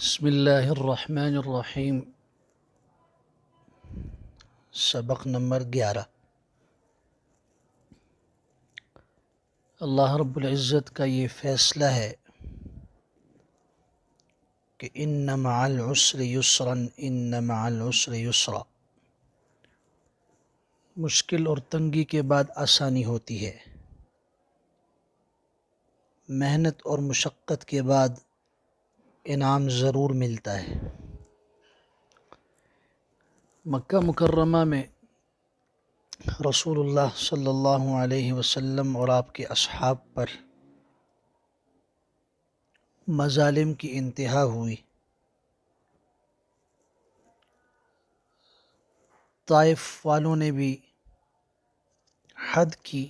بسم اللہ الرحمن الرحیم۔ سبق نمبر 11۔ اللہ رب العزت کا یہ فیصلہ ہے کہ ان مع العسر یسرا، ان مع العسر یسرا، مشکل اور تنگی کے بعد آسانی ہوتی ہے، محنت اور مشقت کے بعد انعام ضرور ملتا ہے۔ مکہ مکرمہ میں رسول اللہ صلی اللہ علیہ وسلم اور آپ کے اصحاب پر مظالم کی انتہا ہوئی۔ طائف والوں نے بھی حد کی،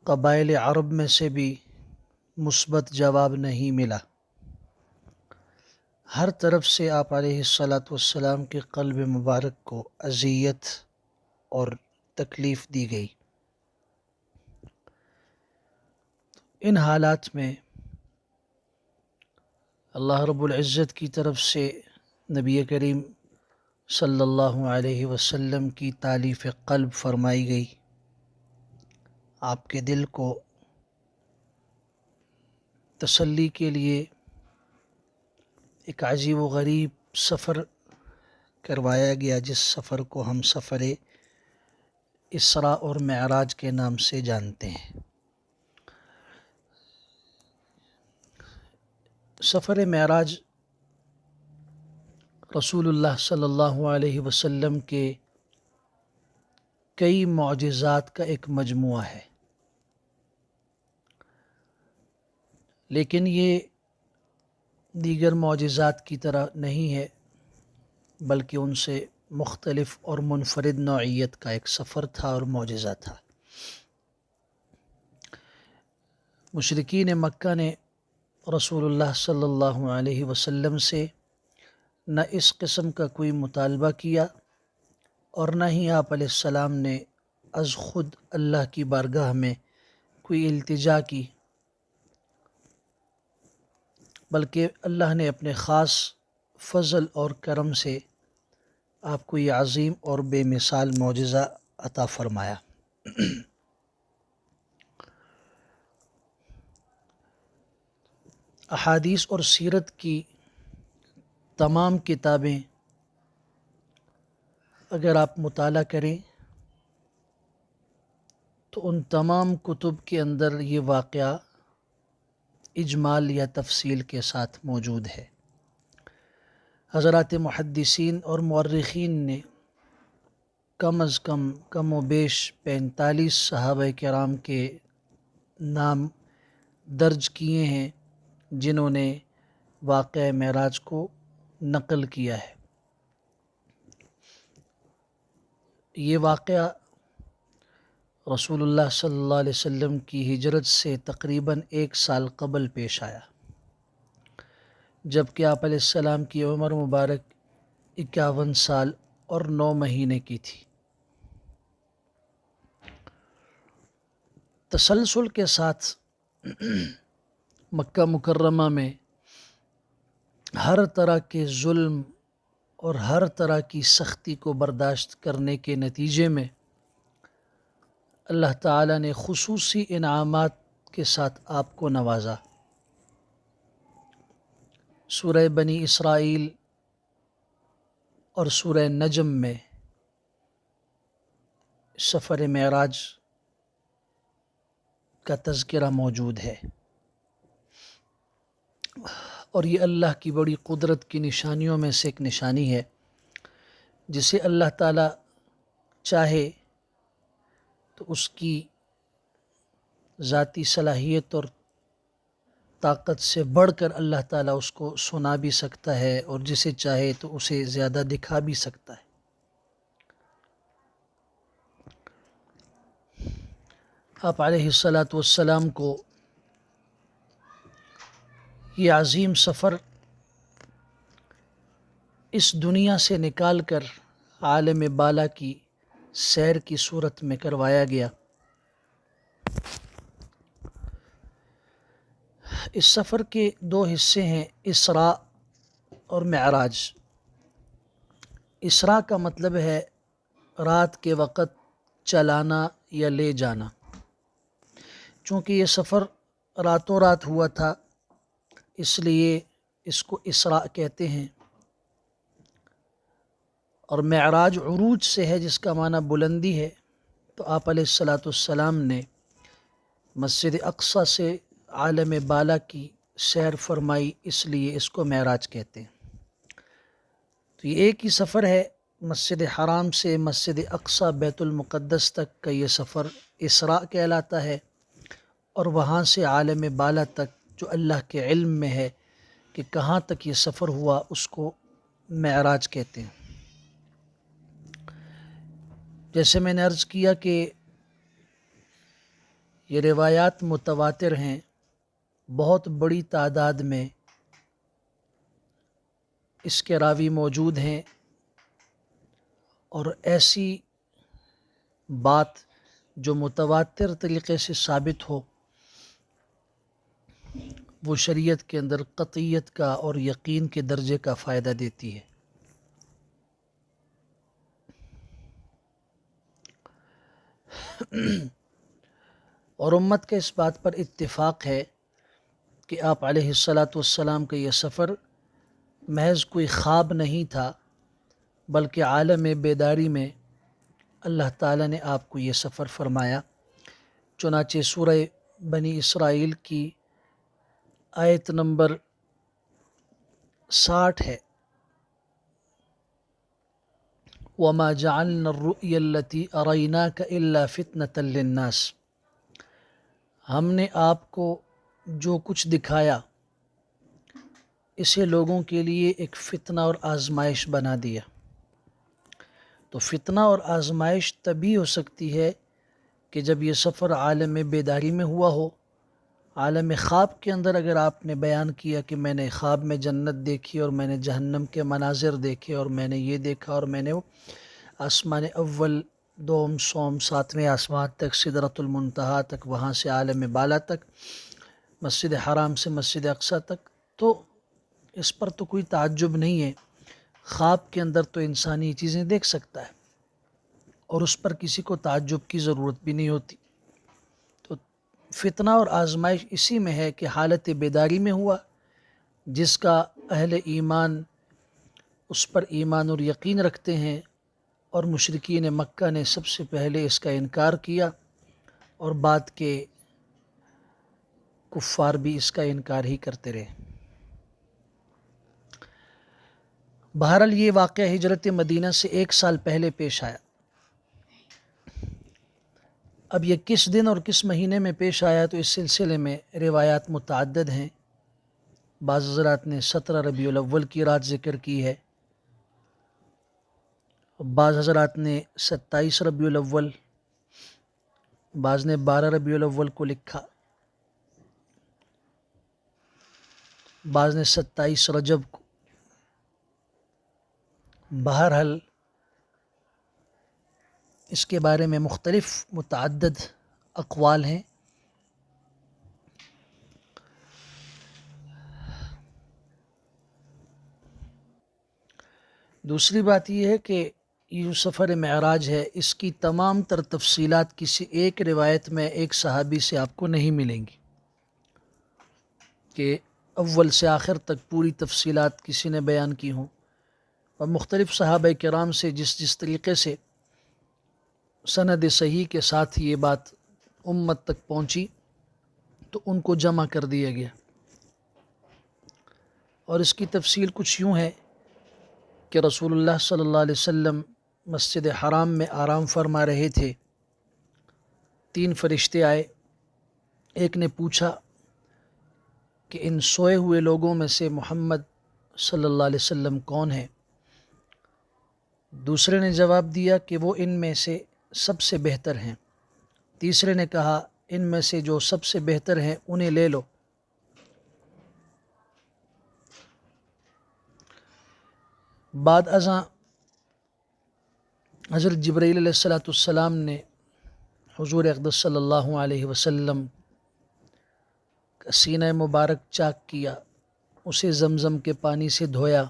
قبائل عرب میں سے بھی مثبت جواب نہیں ملا۔ ہر طرف سے آپ علیہ السلام کے قلب مبارک کو اذیت اور تکلیف دی گئی۔ ان حالات میں اللہ رب العزت کی طرف سے نبی کریم صلی اللہ علیہ وسلم کی تالیف قلب فرمائی گئی۔ آپ کے دل کو تسلی کے لیے ایک عجیب و غریب سفر کروایا گیا، جس سفر کو ہم سفر اسراء اور معراج کے نام سے جانتے ہیں۔ سفر معراج رسول اللہ صلی اللہ علیہ وسلم کے کئی معجزات کا ایک مجموعہ ہے، لیکن یہ دیگر معجزات کی طرح نہیں ہے، بلکہ ان سے مختلف اور منفرد نوعیت کا ایک سفر تھا اور معجزہ تھا۔ مشرکین مکہ نے رسول اللہ صلی اللہ علیہ وسلم سے نہ اس قسم کا کوئی مطالبہ کیا اور نہ ہی آپ علیہ السلام نے از خود اللہ کی بارگاہ میں کوئی التجا کی، بلکہ اللہ نے اپنے خاص فضل اور کرم سے آپ کو یہ عظیم اور بے مثال معجزہ عطا فرمایا۔ احادیث اور سیرت کی تمام کتابیں اگر آپ مطالعہ کریں تو ان تمام کتب کے اندر یہ واقعہ اجمال یا تفصیل کے ساتھ موجود ہے۔ حضرات محدثین اور مورخین نے کم از کم و بیش 45 صحابہ کرام کے نام درج کیے ہیں جنہوں نے واقعہ معراج کو نقل کیا ہے۔ یہ واقعہ رسول اللہ صلی اللہ علیہ وسلم کی ہجرت سے تقریباً 1 سال قبل پیش آیا، جبکہ آپ علیہ السلام کی عمر مبارک 51 سال اور 9 مہینے کی تھی۔ تسلسل کے ساتھ مکہ مکرمہ میں ہر طرح کے ظلم اور ہر طرح کی سختی کو برداشت کرنے کے نتیجے میں اللہ تعالیٰ نے خصوصی انعامات کے ساتھ آپ کو نوازا۔ سورہ بنی اسرائیل اور سورہ نجم میں سفر معراج کا تذکرہ موجود ہے، اور یہ اللہ کی بڑی قدرت کی نشانیوں میں سے ایک نشانی ہے، جسے اللہ تعالیٰ چاہے تو اس کی ذاتی صلاحیت اور طاقت سے بڑھ کر اللہ تعالیٰ اس کو سنا بھی سکتا ہے، اور جسے چاہے تو اسے زیادہ دکھا بھی سکتا ہے۔ آپ علیہ السلام کو یہ عظیم سفر اس دنیا سے نکال کر عالم بالا کی سیر کی صورت میں کروایا گیا۔ اس سفر کے دو حصے ہیں، اسراء اور معراج۔ اسراء کا مطلب ہے رات کے وقت چلانا یا لے جانا۔ چونکہ یہ سفر راتوں رات ہوا تھا اس لیے اس کو اسراء کہتے ہیں۔ اور معراج عروج سے ہے جس کا معنی بلندی ہے، تو آپ علیہ الصلاۃ والسلام نے مسجد اقصی سے عالم بالا کی سیر فرمائی، اس لیے اس کو معراج کہتے ہیں۔ تو یہ ایک ہی سفر ہے، مسجد حرام سے مسجد اقصی بیت المقدس تک کا یہ سفر اسراء کہلاتا ہے، اور وہاں سے عالم بالا تک جو اللہ کے علم میں ہے کہ کہاں تک یہ سفر ہوا اس کو معراج کہتے ہیں۔ جیسے میں نے عرض کیا کہ یہ روایات متواتر ہیں، بہت بڑی تعداد میں اس کے راوی موجود ہیں، اور ایسی بات جو متواتر طریقے سے ثابت ہو وہ شریعت کے اندر قطعیت کا اور یقین کے درجے کا فائدہ دیتی ہے۔ اور امت کے اس بات پر اتفاق ہے کہ آپ علیہ الصلاۃ والسلام کا یہ سفر محض کوئی خواب نہیں تھا، بلکہ عالم بیداری میں اللہ تعالیٰ نے آپ کو یہ سفر فرمایا۔ چنانچہ سورہ بنی اسرائیل کی آیت نمبر 60 ہے، وَمَا جَعَلْنَا الرُّؤْيَا الَّتِي أَرَيْنَاكَ إِلَّا فِتْنَةً لِلنَّاسِ، ہم نے آپ کو جو کچھ دکھایا اسے لوگوں کے لیے ایک فتنہ اور آزمائش بنا دیا۔ تو فتنہ اور آزمائش تبھی ہو سکتی ہے کہ جب یہ سفر عالم بیداری میں ہوا ہو۔ عالم خواب کے اندر اگر آپ نے بیان کیا کہ میں نے خواب میں جنت دیکھی اور میں نے جہنم کے مناظر دیکھے اور میں نے یہ دیکھا اور میں نے آسمان اول، دوم، سوم، ساتویں آسمان تک، سدرۃ المنتہا تک، وہاں سے عالم بالا تک، مسجد حرام سے مسجد اقصی تک، تو اس پر تو کوئی تعجب نہیں ہے۔ خواب کے اندر تو انسان یہ چیزیں دیکھ سکتا ہے اور اس پر کسی کو تعجب کی ضرورت بھی نہیں ہوتی۔ تو فتنہ اور آزمائش اسی میں ہے کہ حالت بیداری میں ہوا، جس کا اہل ایمان اس پر ایمان اور یقین رکھتے ہیں، اور مشرکین مکہ نے سب سے پہلے اس کا انکار کیا، اور بعد کے کفار بھی اس کا انکار ہی کرتے رہے۔ بہرحال یہ واقعہ ہجرت مدینہ سے 1 سال پہلے پیش آیا۔ اب یہ کس دن اور کس مہینے میں پیش آیا تو اس سلسلے میں روایات متعدد ہیں۔ بعض حضرات نے 17 ربیع الاول کی رات ذکر کی ہے، بعض حضرات نے 27 ربیع الاول، بعض نے 12 ربیع الاول کو لکھا، بعض نے 27 رجب کو۔ بہرحال اس کے بارے میں مختلف متعدد اقوال ہیں۔ دوسری بات یہ ہے کہ یہ جو سفر معراج ہے اس کی تمام تر تفصیلات کسی ایک روایت میں ایک صحابی سے آپ کو نہیں ملیں گی کہ اول سے آخر تک پوری تفصیلات کسی نے بیان کی ہوں، اور مختلف صحابہ کرام سے جس طریقے سے سند صحیح کے ساتھ یہ بات امت تک پہنچی تو ان کو جمع کر دیا گیا۔ اور اس کی تفصیل کچھ یوں ہے کہ رسول اللہ صلی اللہ علیہ وسلم مسجد حرام میں آرام فرما رہے تھے، 3 فرشتے آئے۔ ایک نے پوچھا کہ ان سوئے ہوئے لوگوں میں سے محمد صلی اللہ علیہ وسلم کون ہیں؟ دوسرے نے جواب دیا کہ وہ ان میں سے سب سے بہتر ہیں۔ تیسرے نے کہا ان میں سے جو سب سے بہتر ہیں انہیں لے لو۔ بعد ازاں حضرت جبرائیل علیہ السلام نے حضور اقدس صلی اللہ علیہ وسلم سینہ مبارک چاک کیا، اسے زمزم کے پانی سے دھویا،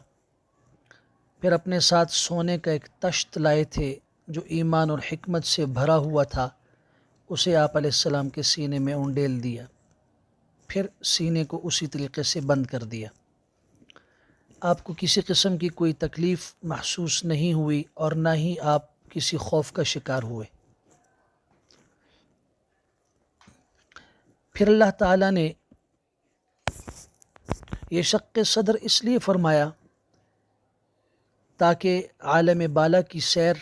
پھر اپنے ساتھ سونے کا ایک تشت لائے تھے جو ایمان اور حکمت سے بھرا ہوا تھا، اسے آپ علیہ السلام کے سینے میں اونڈیل دیا، پھر سینے کو اسی طریقے سے بند کر دیا۔ آپ کو کسی قسم کی کوئی تکلیف محسوس نہیں ہوئی اور نہ ہی آپ کسی خوف کا شکار ہوئے۔ پھر اللہ تعالیٰ نے یہ شق صدر اس لیے فرمایا تاکہ عالم بالا کی سیر،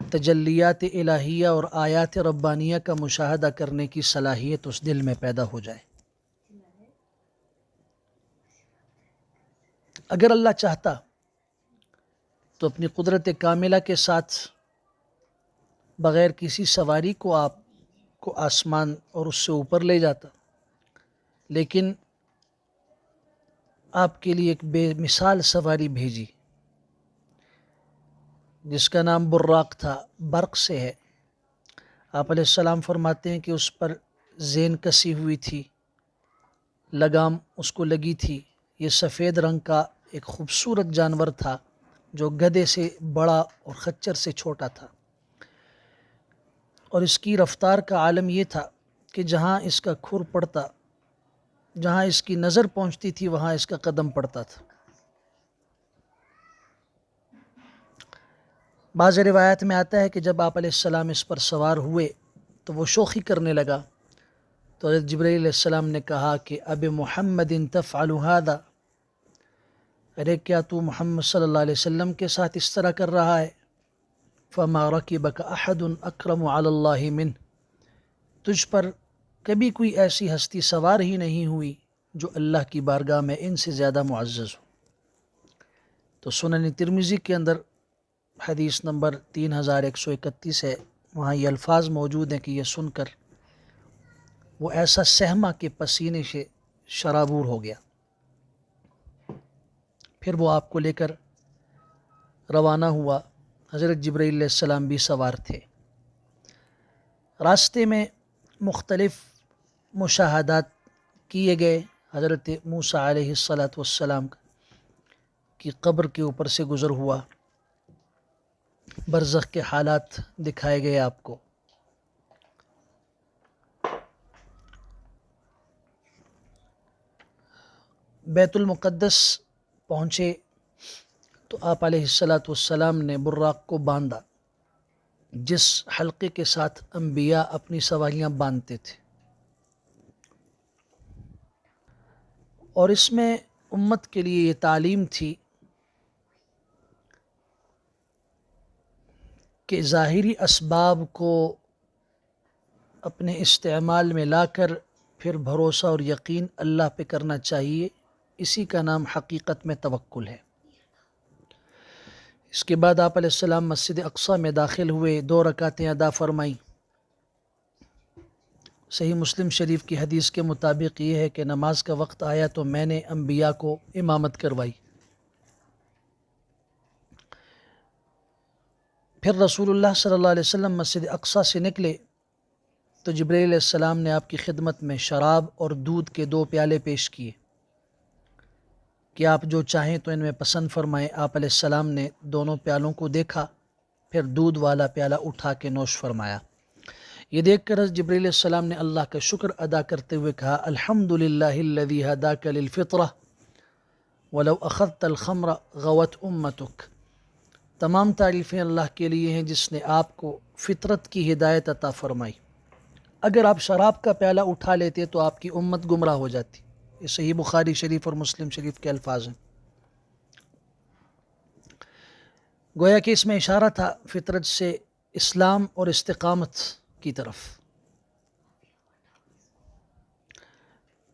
تجلیات الہیہ اور آیات ربانیہ کا مشاہدہ کرنے کی صلاحیت اس دل میں پیدا ہو جائے۔ اگر اللہ چاہتا تو اپنی قدرت کاملہ کے ساتھ بغیر کسی سواری کو آپ کو آسمان اور اس سے اوپر لے جاتا، لیکن آپ کے لیے ایک بے مثال سواری بھیجی جس کا نام براق تھا، برق سے ہے۔ آپ علیہ السلام فرماتے ہیں کہ اس پر زین کسی ہوئی تھی، لگام اس کو لگی تھی۔ یہ سفید رنگ کا ایک خوبصورت جانور تھا جو گدھے سے بڑا اور خچر سے چھوٹا تھا، اور اس کی رفتار کا عالم یہ تھا کہ جہاں اس کا کھر پڑتا، جہاں اس کی نظر پہنچتی تھی وہاں اس کا قدم پڑتا تھا۔ بعض روایات میں آتا ہے کہ جب آپ علیہ السلام اس پر سوار ہوئے تو وہ شوخی کرنے لگا، تو حضرت جبرائیل علیہ السلام نے کہا کہ اب محمد تفعل هذا، ارے کیا تو محمد صلی اللہ علیہ وسلم کے ساتھ اس طرح کر رہا ہے؟ فما رکبک احد اکرم علی اللہ منہ، تجھ پر کبھی کوئی ایسی ہستی سوار ہی نہیں ہوئی جو اللہ کی بارگاہ میں ان سے زیادہ معزز ہو۔ تو سنن ترمذی کے اندر حدیث نمبر 3131 ہے، وہاں یہ الفاظ موجود ہیں کہ یہ سن کر وہ ایسا سہما کہ پسینے سے شرابور ہو گیا۔ پھر وہ آپ کو لے کر روانہ ہوا، حضرت جبرائیل علیہ السلام بھی سوار تھے۔ راستے میں مختلف مشاہدات کیے گئے۔ حضرت موسیٰ علیہ السلام کی قبر کے اوپر سے گزر ہوا، برزخ کے حالات دکھائے گئے آپ کو۔ بیت المقدس پہنچے تو آپ علیہ السلام نے براق کو باندھا، جس حلقے کے ساتھ انبیاء اپنی سواریاں باندھتے تھے، اور اس میں امت کے لیے یہ تعلیم تھی کہ ظاہری اسباب کو اپنے استعمال میں لا کر پھر بھروسہ اور یقین اللہ پہ کرنا چاہیے، اسی کا نام حقیقت میں توکل ہے۔ اس کے بعد آپ علیہ السلام مسجد اقصیٰ میں داخل ہوئے، 2 رکعتیں ادا فرمائیں۔ صحیح مسلم شریف کی حدیث کے مطابق یہ ہے کہ نماز کا وقت آیا تو میں نے انبیاء کو امامت کروائی۔ پھر رسول اللہ صلی اللہ علیہ وسلم مسجد اقصیٰ سے نکلے تو جبرائیل علیہ السلام نے آپ کی خدمت میں شراب اور دودھ کے 2 پیالے پیش کیے کہ آپ جو چاہیں تو ان میں پسند فرمائیں۔ آپ علیہ السلام نے دونوں پیالوں کو دیکھا، پھر دودھ والا پیالہ اٹھا کے نوش فرمایا۔ یہ دیکھ کر حضرت جبرائیل علیہ السلام نے اللہ کا شکر ادا کرتے ہوئے کہا، الحمدللہ الذی ہداک للفطرہ ولو اخذت الخمر غوت امتک، تمام تعریفیں اللہ کے لیے ہیں جس نے آپ کو فطرت کی ہدایت عطا فرمائی، اگر آپ شراب کا پیالہ اٹھا لیتے تو آپ کی امت گمراہ ہو جاتی۔ یہ صحیح بخاری شریف اور مسلم شریف کے الفاظ ہیں۔ گویا کہ اس میں اشارہ تھا فطرت سے اسلام اور استقامت کی طرف۔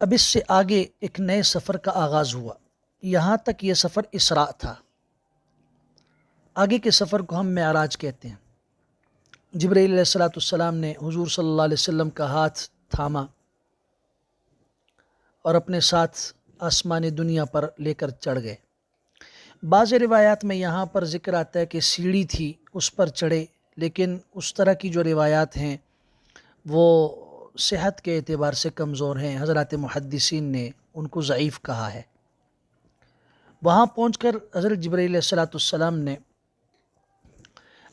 اب اس سے آگے ایک نئے سفر کا آغاز ہوا۔ یہاں تک یہ سفر اسراء تھا، آگے کے سفر کو ہم معراج کہتے ہیں۔ جبرائیل علیہ السلام نے حضور صلی اللہ علیہ وسلم کا ہاتھ تھاما اور اپنے ساتھ آسمانی دنیا پر لے کر چڑھ گئے۔ بعض روایات میں یہاں پر ذکر آتا ہے کہ سیڑھی تھی، اس پر چڑھے، لیکن اس طرح کی جو روایات ہیں وہ صحت کے اعتبار سے کمزور ہیں، حضرات محدثین نے ان کو ضعیف کہا ہے۔ وہاں پہنچ کر حضرت جبرائیل علیہ الصلوۃ والسلام نے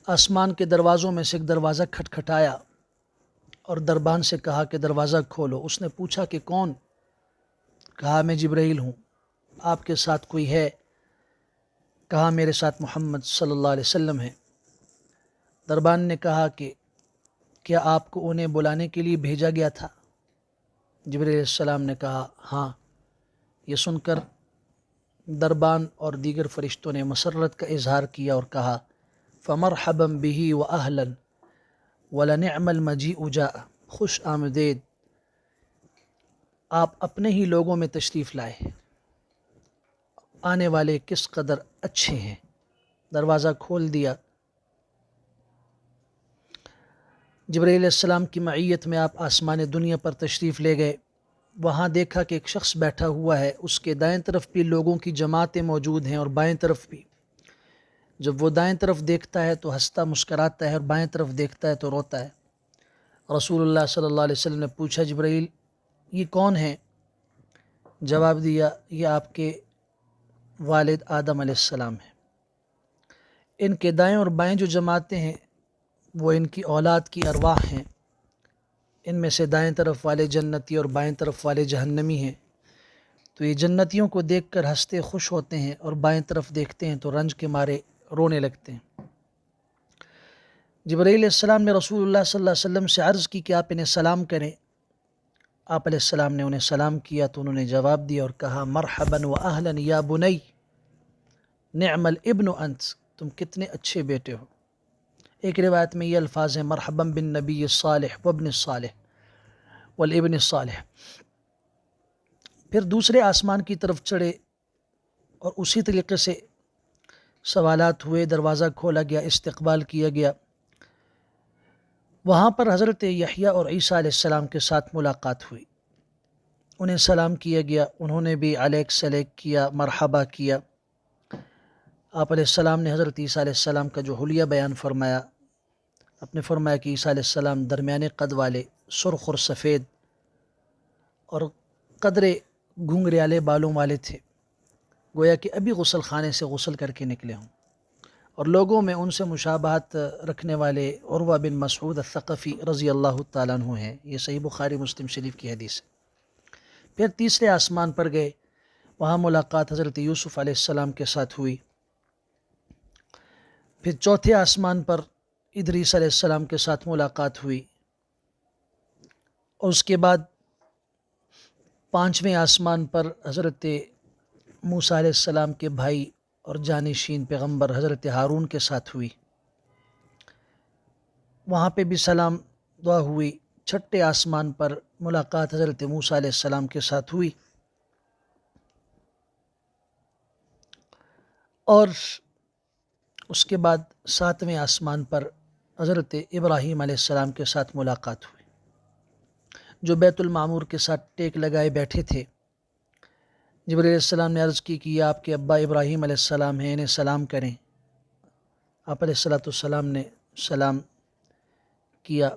آسمان کے دروازوں میں سے ایک دروازہ کھٹکھٹایا اور دربان سے کہا کہ دروازہ کھولو۔ اس نے پوچھا کہ کون؟ کہا میں جبرائیل ہوں۔ آپ کے ساتھ کوئی ہے؟ کہا میرے ساتھ محمد صلی اللہ علیہ وسلم ہے۔ دربان نے کہا کہ کیا آپ کو انہیں بلانے کے لیے بھیجا گیا تھا؟ جبرائیل علیہ السلام نے کہا ہاں۔ یہ سن کر دربان اور دیگر فرشتوں نے مسرت کا اظہار کیا اور کہا فمرحبا به واہلا ولنعم المجیء جاء، خوش آمدید، آپ اپنے ہی لوگوں میں تشریف لائے، آنے والے کس قدر اچھے ہیں۔ دروازہ کھول دیا۔ جبرائیل علیہ السلام کی معیت میں آپ آسمان دنیا پر تشریف لے گئے۔ وہاں دیکھا کہ ایک شخص بیٹھا ہوا ہے، اس کے دائیں طرف بھی لوگوں کی جماعتیں موجود ہیں اور بائیں طرف بھی۔ جب وہ دائیں طرف دیکھتا ہے تو ہنستا مسکراتا ہے اور بائیں طرف دیکھتا ہے تو روتا ہے۔ رسول اللہ صلی اللہ علیہ وسلم نے پوچھا جبرائیل یہ کون ہیں؟ جواب دیا یہ آپ کے والد آدم علیہ السلام ہیں۔ ان کے دائیں اور بائیں جو جماعتیں ہیں وہ ان کی اولاد کی ارواح ہیں۔ ان میں سے دائیں طرف والے جنتی اور بائیں طرف والے جہنمی ہیں۔ تو یہ جنتیوں کو دیکھ کر ہنستے خوش ہوتے ہیں اور بائیں طرف دیکھتے ہیں تو رنج کے مارے رونے لگتے ہیں۔ جبرائیل علیہ السلام نے رسول اللہ صلی اللہ علیہ وسلم سے عرض کی کہ آپ انہیں سلام کریں۔ آپ علیہ السلام نے انہیں سلام کیا تو انہوں نے جواب دیا اور کہا مرحبا و اہلا یا بنی نعم الابن انت، تم کتنے اچھے بیٹے ہو۔ ایک روایت میں یہ الفاظ ہیں مرحبا بالنبی الصالح وابن الصالح والابن الصالح۔ پھر دوسرے آسمان کی طرف چڑھے اور اسی طریقے سے سوالات ہوئے، دروازہ کھولا گیا، استقبال کیا گیا۔ وہاں پر حضرت یحییٰ اور عیسیٰ علیہ السلام کے ساتھ ملاقات ہوئی۔ انہیں سلام کیا گیا، انہوں نے بھی علیک سلیک کیا، مرحبا کیا۔ آپ علیہ السلام نے حضرت عیسیٰ علیہ السلام کا جو حلیہ بیان فرمایا، آپ نے فرمایا کہ عیسیٰ علیہ السلام درمیانے قد والے، سرخ اور سفید اور قدرے گھنگریالے بالوں والے تھے، گویا کہ ابھی غسل خانے سے غسل کر کے نکلے ہوں، اور لوگوں میں ان سے مشابہت رکھنے والے عروہ بن مسعود الثقفی رضی اللہ تعالیٰ عنہ ہیں۔ یہ صحیح بخاری مسلم شریف کی حدیث ہے۔ پھر تیسرے آسمان پر گئے، وہاں ملاقات حضرت یوسف علیہ السلام کے ساتھ ہوئی۔ پھر چوتھے آسمان پر ادریس علیہ السلام کے ساتھ ملاقات ہوئی، اور اس کے بعد پانچویں آسمان پر حضرت موسیٰ علیہ السلام کے بھائی اور جانشین پیغمبر حضرت ہارون کے ساتھ ہوئی، وہاں پہ بھی سلام دعا ہوئی۔ چھٹے آسمان پر ملاقات حضرت موسیٰ علیہ السلام کے ساتھ ہوئی، اور اس کے بعد ساتویں آسمان پر حضرت ابراہیم علیہ السلام کے ساتھ ملاقات ہوئی، جو بیت المعمور کے ساتھ ٹیک لگائے بیٹھے تھے۔ جبرائیل علیہ السلام نے عرض کی کہ یہ آپ کے ابا ابراہیم علیہ السلام ہیں، انہیں سلام کریں۔ آپ علیہ السلام نے سلام کیا۔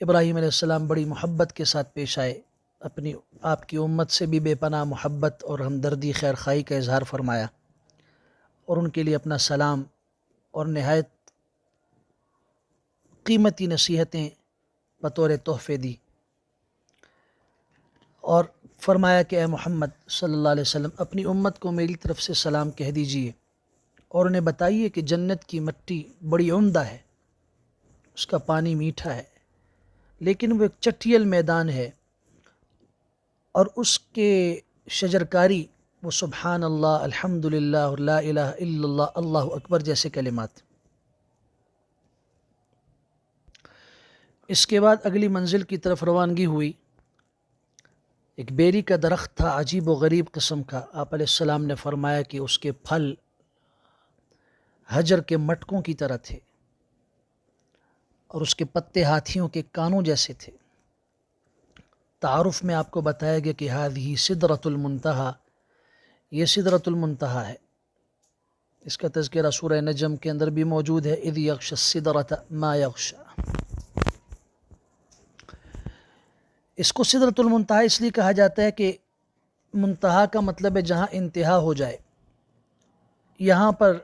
ابراہیم علیہ السلام بڑی محبت کے ساتھ پیش آئے، آپ کی امت سے بھی بے پناہ محبت اور ہمدردی خیر خواہی کا اظہار فرمایا، اور ان کے لیے اپنا سلام اور نہایت قیمتی نصیحتیں بطور تحفے دی، اور فرمایا کہ اے محمد صلی اللہ علیہ وسلم اپنی امت کو میری طرف سے سلام کہہ دیجئے، اور انہیں بتائیے کہ جنت کی مٹی بڑی عمدہ ہے، اس کا پانی میٹھا ہے، لیکن وہ ایک چٹیل میدان ہے، اور اس کے شجرکاری وہ سبحان اللہ، الحمدللہ اور لا الہ الا اللہ، اللہ اکبر جیسے کلمات۔ اس کے بعد اگلی منزل کی طرف روانگی ہوئی۔ ایک بیری کا درخت تھا عجیب و غریب قسم کا۔ آپ علیہ السلام نے فرمایا کہ اس کے پھل حجر کے مٹکوں کی طرح تھے، اور اس کے پتے ہاتھیوں کے کانوں جیسے تھے۔ تعارف میں آپ کو بتایا گیا کہ ہذہ سدرۃ المنتہا، یہ سدرۃ المنتہا ہے۔ اس کا تذکرہ سورہ نجم کے اندر بھی موجود ہے، اذ یغشی السدرۃ ما یغشی۔ اس کو سدرۃ المنتہا اس لیے کہا جاتا ہے کہ منتہا کا مطلب ہے جہاں انتہا ہو جائے. یہاں پر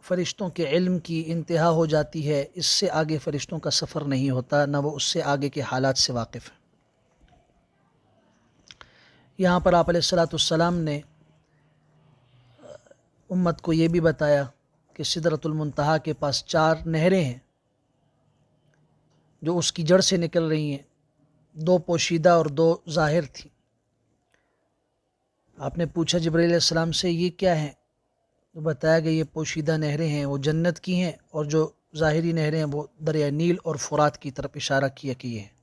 فرشتوں کے علم کی انتہا ہو جاتی ہے، اس سے آگے فرشتوں کا سفر نہیں ہوتا، نہ وہ اس سے آگے کے حالات سے واقف ہیں. یہاں پر آپ علیہ السلام نے امت کو یہ بھی بتایا کہ سدرۃ المنتہا کے پاس 4 نہریں ہیں جو اس کی جڑ سے نکل رہی ہیں، 2 پوشیدہ اور 2 ظاہر تھیں. آپ نے پوچھا جبرائیل علیہ السلام سے یہ کیا ہیں؟ تو بتایا کہ یہ پوشیدہ نہریں ہیں وہ جنت کی ہیں، اور جو ظاہری نہریں ہیں وہ دریا نیل اور فرات کی طرف اشارہ کیا کہ یہ ہیں.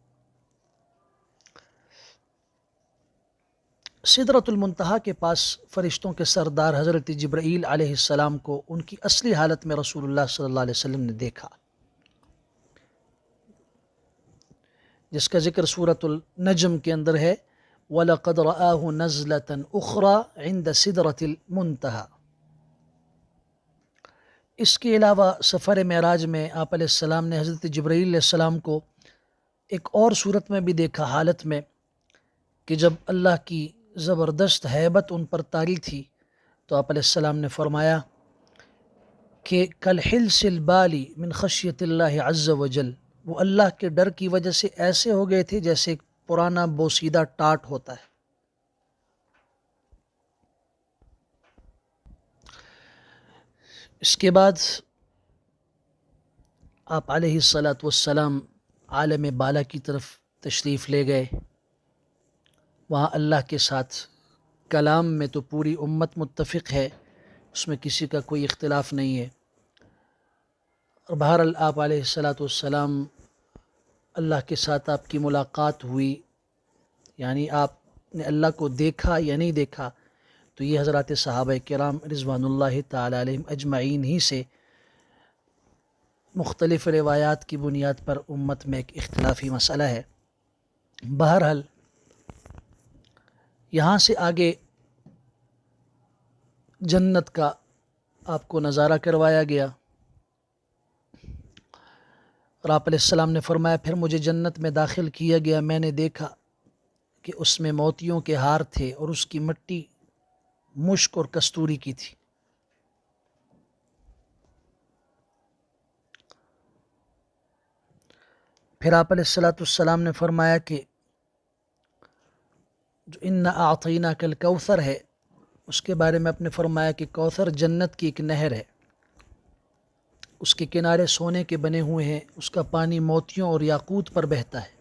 سدرۃ المنتہا کے پاس فرشتوں کے سردار حضرت جبرائیل علیہ السلام کو ان کی اصلی حالت میں رسول اللہ صلی اللہ علیہ وسلم نے دیکھا، جس کا ذکر سورۃ النجم کے اندر ہے، وَلَقَدْ رَآهُ نَزْلَةً أُخْرَى عِنْدَ سِدْرَةِ الْمُنْتَهَى. اس کے علاوہ سفر معراج میں آپ علیہ السلام نے حضرت جبرائیل علیہ السلام کو ایک اور صورت میں بھی دیکھا، حالت میں کہ جب اللہ کی زبردست ہیبت ان پر طاری تھی تو آپ علیہ السلام نے فرمایا کہ کالحلس البالی من خشیت اللہ عز وجل، وہ اللہ کے ڈر کی وجہ سے ایسے ہو گئے تھے جیسے ایک پرانا بوسیدہ ٹاٹ ہوتا ہے. اس کے بعد آپ علیہ السلام عالم بالا کی طرف تشریف لے گئے. وہاں اللہ کے ساتھ کلام میں تو پوری امت متفق ہے، اس میں کسی کا کوئی اختلاف نہیں ہے. اور بہرحال آپ علیہ السلام اللہ کے ساتھ آپ کی ملاقات ہوئی، یعنی آپ نے اللہ کو دیکھا یا نہیں دیکھا، تو یہ حضرات صحابہ کرام رضوان اللہ تعالی علیہم اجمعین ہی سے مختلف روایات کی بنیاد پر امت میں ایک اختلافی مسئلہ ہے. بہرحال یہاں سے آگے جنت کا آپ کو نظارہ کروایا گیا، اور آپ علیہ السلام نے فرمایا پھر مجھے جنت میں داخل کیا گیا، میں نے دیکھا کہ اس میں موتیوں کے ہار تھے اور اس کی مٹی مشک اور کستوری کی تھی. پھر آپ علیہ السلام نے فرمایا کہ جو انا اعطیناک الکوثر ہے، اس کے بارے میں اپنے فرمایا کہ کوثر جنت کی ایک نہر ہے، اس کے کنارے سونے کے بنے ہوئے ہیں، اس کا پانی موتیوں اور یاقوت پر بہتا ہے،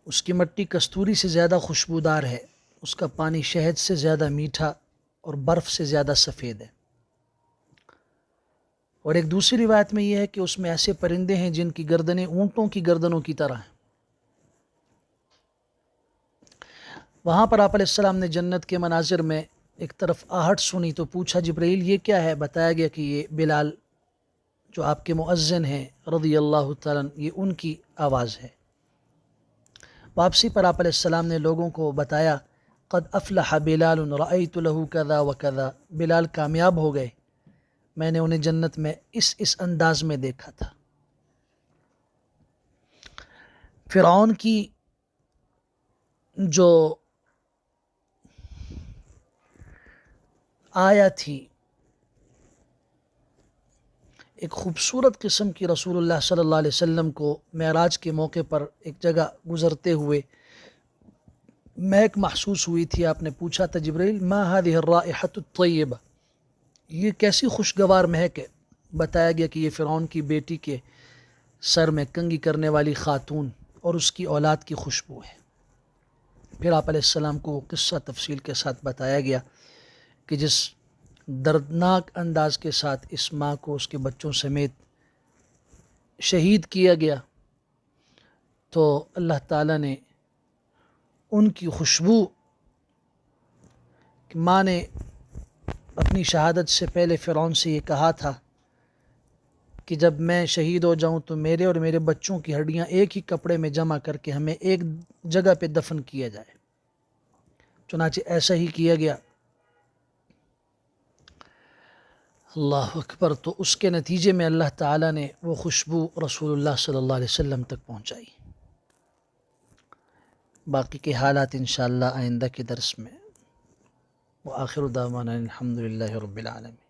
اس کی مٹی کستوری سے زیادہ خوشبودار ہے، اس کا پانی شہد سے زیادہ میٹھا اور برف سے زیادہ سفید ہے. اور ایک دوسری روایت میں یہ ہے کہ اس میں ایسے پرندے ہیں جن کی گردنیں اونٹوں کی گردنوں کی طرح ہیں. وہاں پر آپ علیہ السلام نے جنت کے مناظر میں ایک طرف آہٹ سنی تو پوچھا جبرائیل یہ کیا ہے؟ بتایا گیا کہ یہ بلال جو آپ کے مؤذن ہیں رضی اللہ تعالیٰ یہ ان کی آواز ہے. واپسی پر آپ علیہ السلام نے لوگوں کو بتایا قد افلح بلال رأیت له کذا وکذا، بلال کامیاب ہو گئے، میں نے انہیں جنت میں اس انداز میں دیکھا تھا. فرعون کی جو آیا تھی ایک خوبصورت قسم کی، رسول اللہ صلی اللہ علیہ وسلم کو معراج کے موقع پر ایک جگہ گزرتے ہوئے مہک محسوس ہوئی تھی. آپ نے پوچھا تھا جبرائیل ما هذه الرائحة الطیبہ، یہ کیسی خوشگوار مہک ہے؟ بتایا گیا کہ یہ فرعون کی بیٹی کے سر میں کنگھی کرنے والی خاتون اور اس کی اولاد کی خوشبو ہے. پھر آپ علیہ السلام کو قصہ تفصیل کے ساتھ بتایا گیا کہ جس دردناک انداز کے ساتھ اس ماں کو اس کے بچوں سمیت شہید کیا گیا، تو اللہ تعالیٰ نے ان کی خوشبو، کہ ماں نے اپنی شہادت سے پہلے فرعون سے یہ کہا تھا کہ جب میں شہید ہو جاؤں تو میرے اور میرے بچوں کی ہڈیاں ایک ہی کپڑے میں جمع کر کے ہمیں ایک جگہ پہ دفن کیا جائے. چنانچہ ایسا ہی کیا گیا. اللہ اکبر. تو اس کے نتیجے میں اللہ تعالیٰ نے وہ خوشبو رسول اللہ صلی اللہ علیہ وسلم تک پہنچائی. باقی کے حالات انشاءاللہ آئندہ کے درس میں. وآخر دعوانا الحمدللہ رب العالمین.